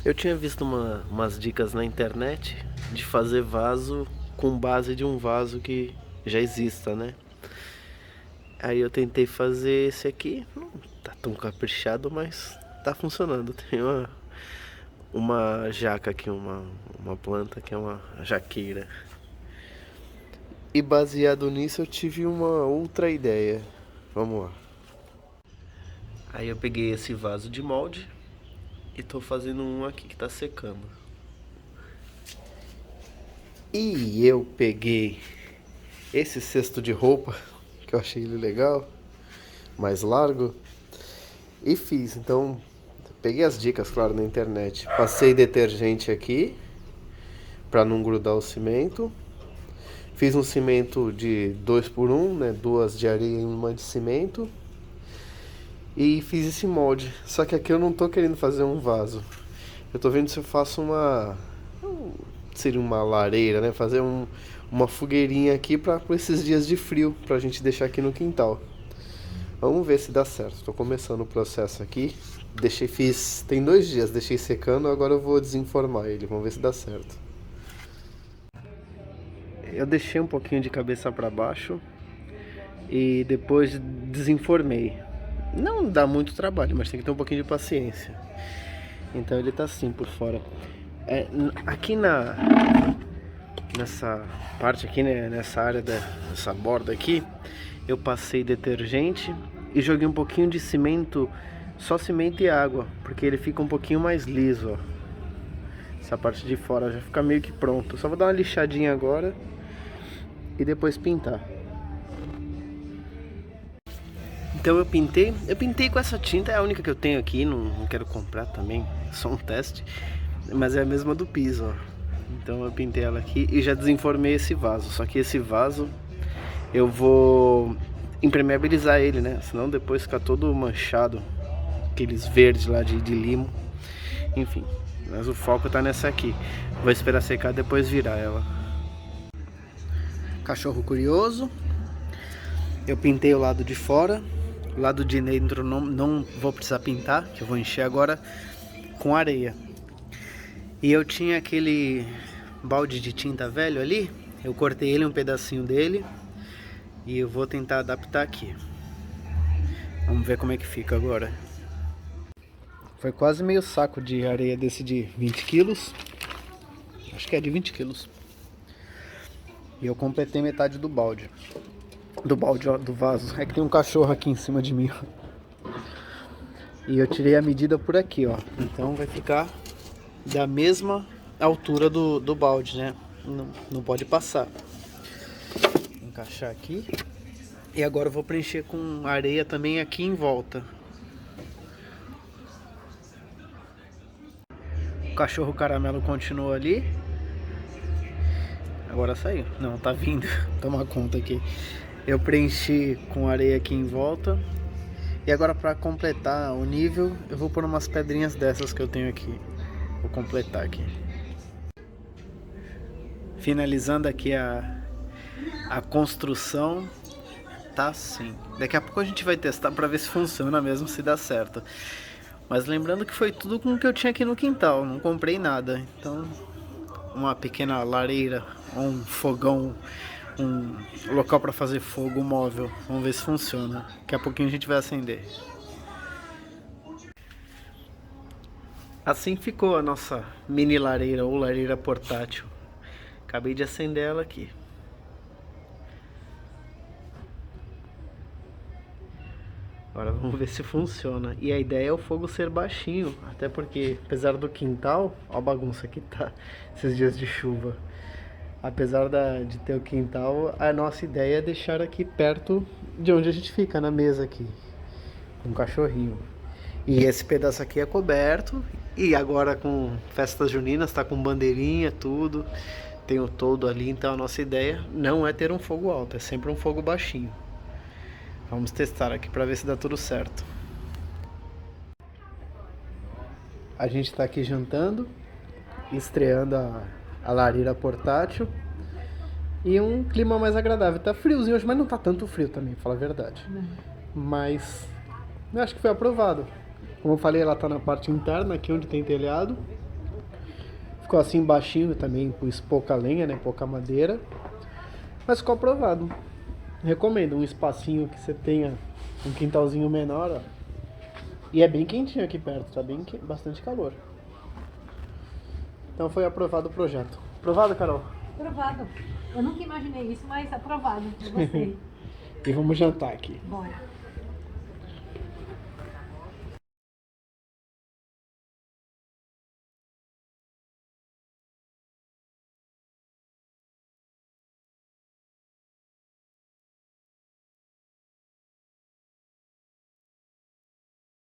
Eu tinha visto umas dicas na internet de fazer vaso com base de um vaso que já exista, né? Aí eu tentei fazer esse aqui, não tá tão caprichado, mas tá funcionando. Tem uma jaca aqui, uma planta que é uma jaqueira. E baseado nisso eu tive uma outra ideia. Vamos lá. Aí eu peguei esse vaso de molde e tô fazendo um aqui que tá secando. E eu peguei esse cesto de roupa, que eu achei ele legal, mais largo, e fiz. Então, peguei as dicas, claro, na internet. Passei detergente aqui, para não grudar o cimento. Fiz um cimento de 2 por 1, né? Duas de areia e uma de cimento. E fiz esse molde. Só que aqui eu não tô querendo fazer um vaso. Eu tô vendo se eu faço seria uma lareira, né? Fazer uma fogueirinha aqui para esses dias de frio, pra gente deixar aqui no quintal. Vamos ver se dá certo. Tô começando o processo aqui. Tem 2 dias, deixei secando, agora eu vou desenformar ele. Vamos ver se dá certo. Eu deixei um pouquinho de cabeça para baixo e depois desenformei. Não dá muito trabalho, mas tem que ter um pouquinho de paciência. Então ele tá assim por fora. Aqui nessa parte aqui, né, nessa área dessa borda aqui, eu passei detergente e joguei um pouquinho de cimento, só cimento e água, porque ele fica um pouquinho mais liso, ó. Essa parte de fora já fica meio que pronto. Só vou dar uma lixadinha agora e depois pintar. Então eu pintei com essa tinta, é a única que eu tenho aqui, não quero comprar também, é só um teste, mas é a mesma do piso, ó. Então eu pintei ela aqui e já desenformei esse vaso, só que esse vaso eu vou impermeabilizar ele, né, senão depois fica todo manchado, aqueles verdes lá de limo, enfim, mas o foco tá nessa aqui, vou esperar secar depois virar ela. Cachorro curioso, eu pintei o lado de fora. O lado de dentro não vou precisar pintar, que eu vou encher agora com areia. E eu tinha aquele balde de tinta velho ali, eu cortei ele, um pedacinho dele, e eu vou tentar adaptar aqui. Vamos ver como é que fica agora. Foi quase meio saco de areia desse de 20 quilos. Acho que é de 20 quilos. E eu completei metade do balde. Ó, do vaso. É que tem um cachorro aqui em cima de mim, ó. E eu tirei a medida por aqui, ó. Então vai ficar da mesma altura do balde, né? Não pode passar. Vou encaixar aqui. E agora eu vou preencher com areia também aqui em volta. O cachorro caramelo continua ali. Agora saiu. Não, tá vindo. Toma conta aqui. Eu preenchi com areia aqui em volta. E agora para completar o nível, eu vou pôr umas pedrinhas dessas que eu tenho aqui. Vou completar aqui. Finalizando aqui a construção. Tá assim. Daqui a pouco a gente vai testar para ver se funciona mesmo, se dá certo. Mas lembrando que foi tudo com o que eu tinha aqui no quintal. Não comprei nada. Então, uma pequena lareira, um fogão, um local para fazer fogo móvel. Vamos ver se funciona. Daqui a pouquinho a gente vai acender. Assim ficou a nossa mini lareira ou lareira portátil. Acabei de acender ela aqui. Agora vamos ver se funciona. E a ideia é o fogo ser baixinho, até porque apesar do quintal, ó a bagunça que tá esses dias de chuva. Apesar de ter o quintal, a nossa ideia é deixar aqui perto de onde a gente fica, na mesa aqui, com o cachorrinho. E esse pedaço aqui é coberto, e agora com festas juninas, tá com bandeirinha, tudo, tem o toldo ali, então a nossa ideia não é ter um fogo alto, é sempre um fogo baixinho. Vamos testar aqui para ver se dá tudo certo. A gente está aqui jantando, estreando a lareira portátil e um clima mais agradável. Tá friozinho hoje, mas não tá tanto frio também, pra falar a verdade. Mas eu acho que foi aprovado. Como eu falei, ela tá na parte interna, aqui onde tem telhado. Ficou assim baixinho também, pus pouca lenha, né? Pouca madeira. Mas ficou aprovado. Recomendo um espacinho que você tenha um quintalzinho menor, ó. E é bem quentinho aqui perto, tá bem bastante calor. Então foi aprovado o projeto. Aprovado, Carol? Aprovado. Eu nunca imaginei isso, mas aprovado. Eu gostei. E vamos jantar aqui. Bora.